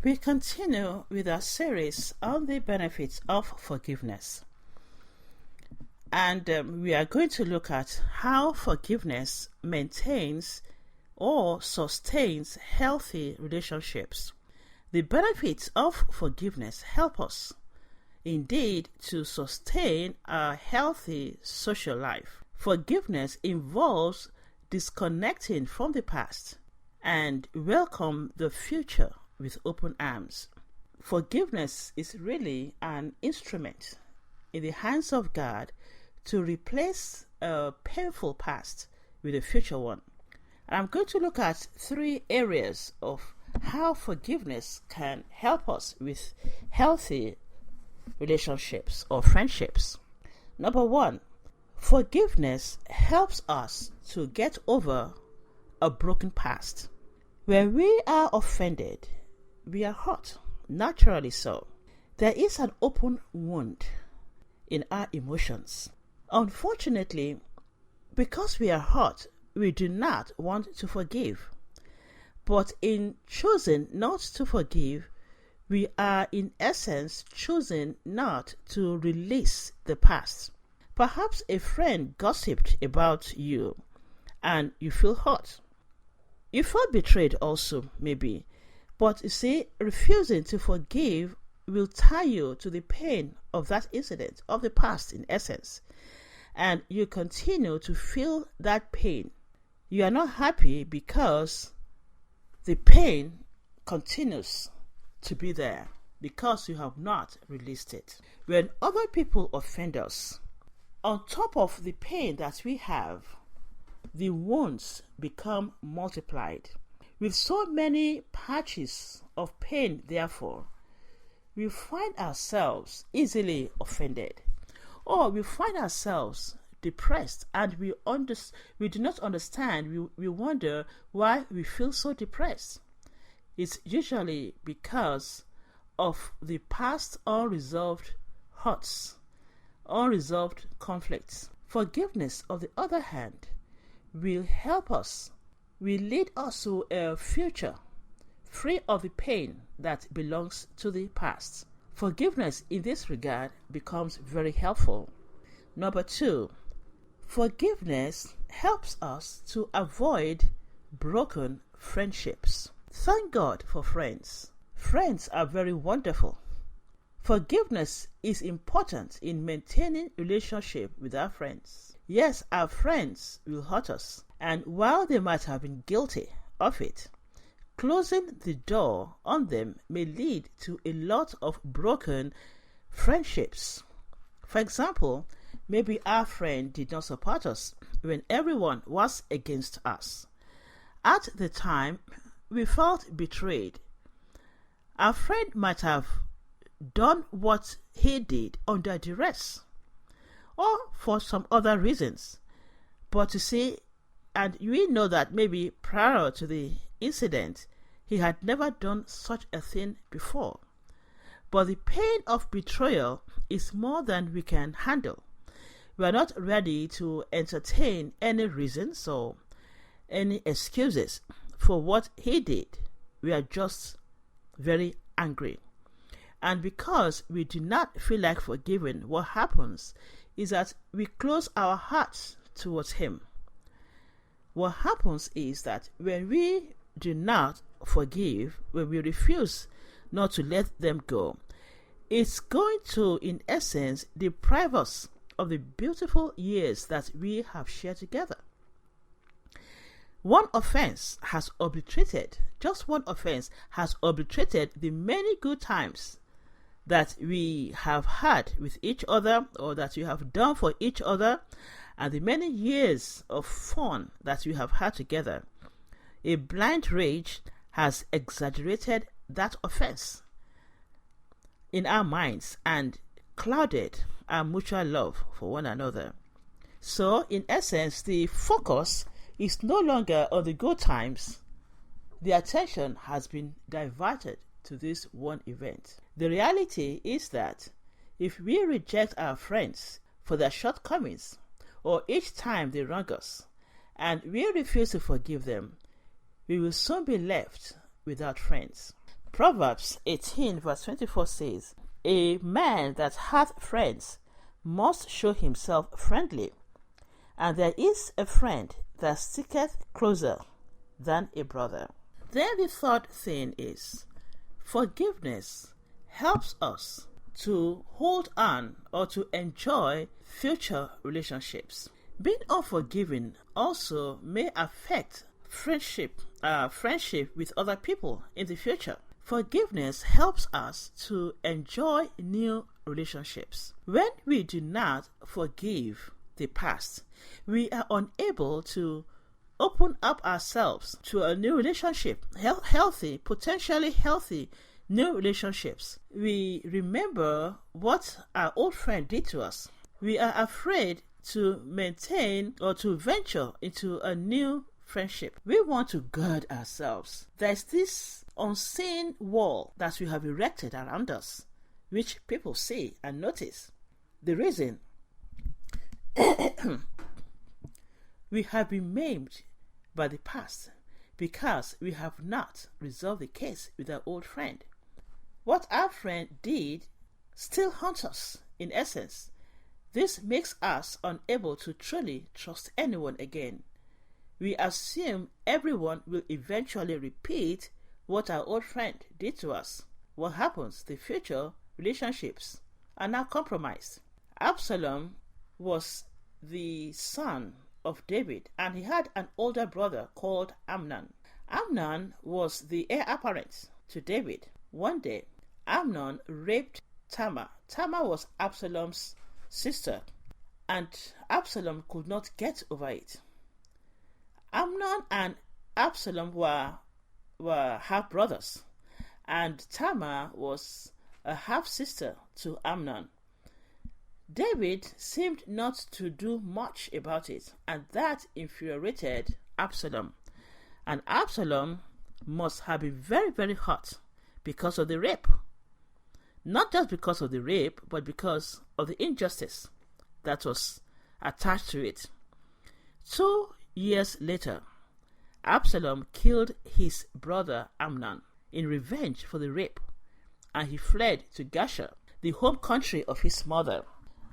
We continue with our series on the benefits of forgiveness. And we are going to look at how forgiveness maintains or sustains healthy relationships. The benefits of forgiveness help us, indeed, to sustain a healthy social life. Forgiveness involves disconnecting from the past and welcome the future with open arms. Forgiveness is really an instrument in the hands of God to replace a painful past with a future one. I'm going to look at 3 areas of how forgiveness can help us with healthy relationships or friendships. Number 1, forgiveness helps us to get over a broken past. When we are offended, we are hurt, naturally so. There is an open wound in our emotions. Unfortunately, because we are hurt, we do not want to forgive. But in choosing not to forgive, we are in essence choosing not to release the past. Perhaps a friend gossiped about you and you feel hurt. You felt betrayed also, maybe. But you see, refusing to forgive will tie you to the pain of that incident, of the past in essence. And you continue to feel that pain. You are not happy because the pain continues to be there because you have not released it. When other people offend us, on top of the pain that we have, the wounds become multiplied. With so many patches of pain, therefore, we find ourselves easily offended, or we find ourselves depressed, and we do not understand. We wonder why we feel so depressed. It's usually because of the past unresolved hurts, unresolved conflicts. Forgiveness, on the other hand, will help us, will lead us to a future free of the pain that belongs to the past. Forgiveness in this regard becomes very helpful. Number 2, forgiveness helps us to avoid broken friendships. Thank God for friends. Friends are very wonderful. Forgiveness is important in maintaining relationship with our friends. Yes, our friends will hurt us, and while they might have been guilty of it, closing the door on them may lead to a lot of broken friendships. For example, maybe our friend did not support us when everyone was against us. At the time, we felt betrayed. Our friend might have done what he did under duress or for some other reasons. But you see, and we know that maybe prior to the incident, he had never done such a thing before. But the pain of betrayal is more than we can handle. We are not ready to entertain any reasons or any excuses for what he did. We are just very angry. And because we do not feel like forgiving, what happens is that we close our hearts towards him. What happens is that when we do not forgive, when we refuse not to let them go, it's going to, in essence, deprive us of the beautiful years that we have shared together. One offense has obliterated, just one offense has obliterated the many good times that we have had with each other, or that we have done for each other, and the many years of fun that we have had together. A blind rage has exaggerated that offense in our minds and clouded our mutual love for one another. So, in essence, the focus is no longer on the good times. The attention has been diverted to this one event. The reality is that if we reject our friends for their shortcomings, or each time they wrong us, and we refuse to forgive them, we will soon be left without friends. Proverbs 18 verse 24 says, "A man that hath friends must show himself friendly, and there is a friend that sticketh closer than a brother." Then the third thing is, forgiveness helps us to hold on or to enjoy future relationships. Being unforgiving also may affect friendship with other people in the future. Forgiveness helps us to enjoy new relationships. When we do not forgive the past, we are unable to open up ourselves to a new relationship, potentially healthy new relationships. We remember what our old friend did to us. We are afraid to maintain or to venture into a new friendship. We want to guard ourselves. There's this unseen wall that we have erected around us, which people see and notice. The reason we have been maimed by the past because we have not resolved the case with our old friend. What our friend did still haunts us in essence. This makes us unable to truly trust anyone again. We assume everyone will eventually repeat what our old friend did to us. What happens? The future relationships are now compromised. Absalom was the son of David, and he had an older brother called Amnon. Amnon was the heir apparent to David. One day, Amnon raped Tamar. Tamar was Absalom's sister, and Absalom could not get over it. Amnon and Absalom were half brothers, and Tamar was a half sister to Amnon. David seemed not to do much about it, and that infuriated Absalom. And Absalom must have been very, very hurt because of the rape. Not just because of the rape, but because of the injustice that was attached to it. 2 years later, Absalom killed his brother Amnon in revenge for the rape, and he fled to Gashur, the home country of his mother.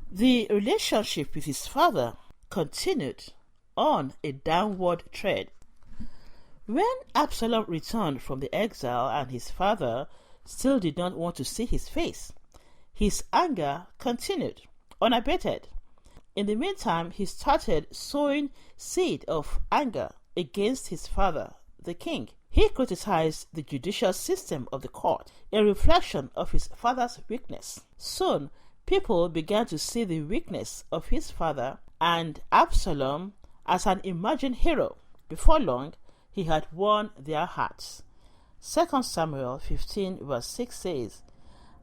The relationship with his father continued on a downward trend. When Absalom returned from the exile and his father still did not want to see his face, his anger continued unabated. In the meantime, he started sowing seed of anger against his father, the king. He criticized the judicial system of the court, a reflection of his father's weakness. Soon, people began to see the weakness of his father and Absalom as an imagined hero. Before long, he had won their hearts. 2 Samuel 15 verse 6 says,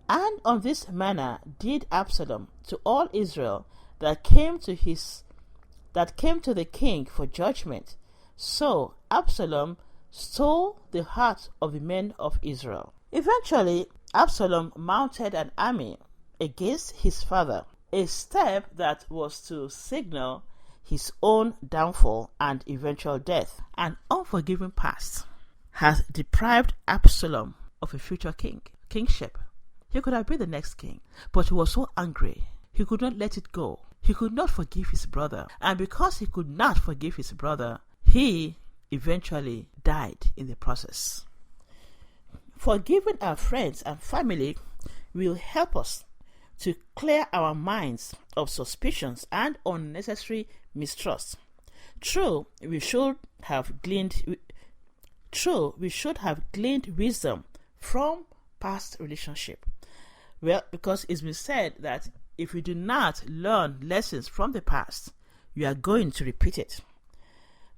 "And on this manner did Absalom to all Israel that came to the king for judgment. So Absalom stole the heart of the men of Israel." Eventually, Absalom mounted an army against his father, a step that was to signal his own downfall and eventual death. An unforgiving past has deprived Absalom of a future kingship. He could have been the next king, but he was so angry, he could not let it go. He could not forgive his brother, and because he could not forgive his brother, he eventually died in the process. Forgiving our friends and family will help us to clear our minds of suspicions and unnecessary mistrust. True, we should have gleaned wisdom from past relationship. Well, because it's been said that if we do not learn lessons from the past, we are going to repeat it.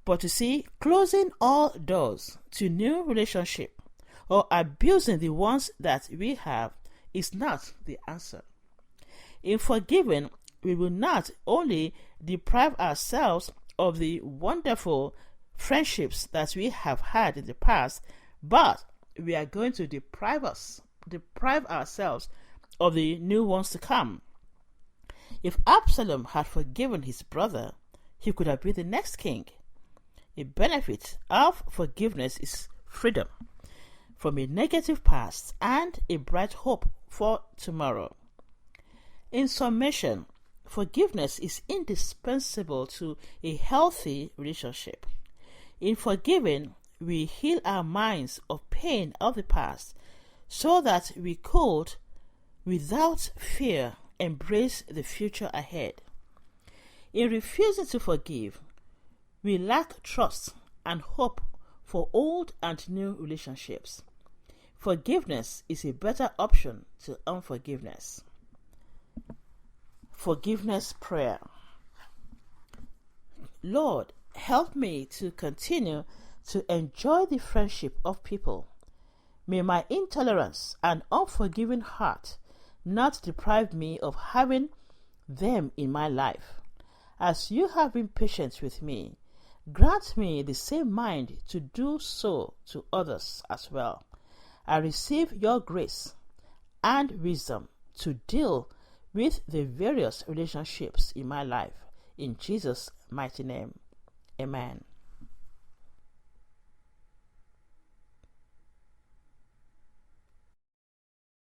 But you see, closing all doors to new relationship or abusing the ones that we have is not the answer. In forgiving, we will not only deprive ourselves of the wonderful friendships that we have had in the past, but we are going to deprive ourselves of the new ones to come. If Absalom had forgiven his brother, he could have been the next king. A benefit of forgiveness is freedom. from a negative past and a bright hope for tomorrow. In summation, forgiveness is indispensable to a healthy relationship. In forgiving, we heal our minds of pain of the past so that we could, without fear, embrace the future ahead. In refusing to forgive, we lack trust and hope for old and new relationships. Forgiveness is a better option to unforgiveness. Forgiveness prayer. Lord, help me to continue to enjoy the friendship of people. May my intolerance and unforgiving heart not deprive me of having them in my life. As you have been patient with me, grant me the same mind to do so to others as well. I receive your grace and wisdom to deal with the various relationships in my life. In Jesus' mighty name, amen.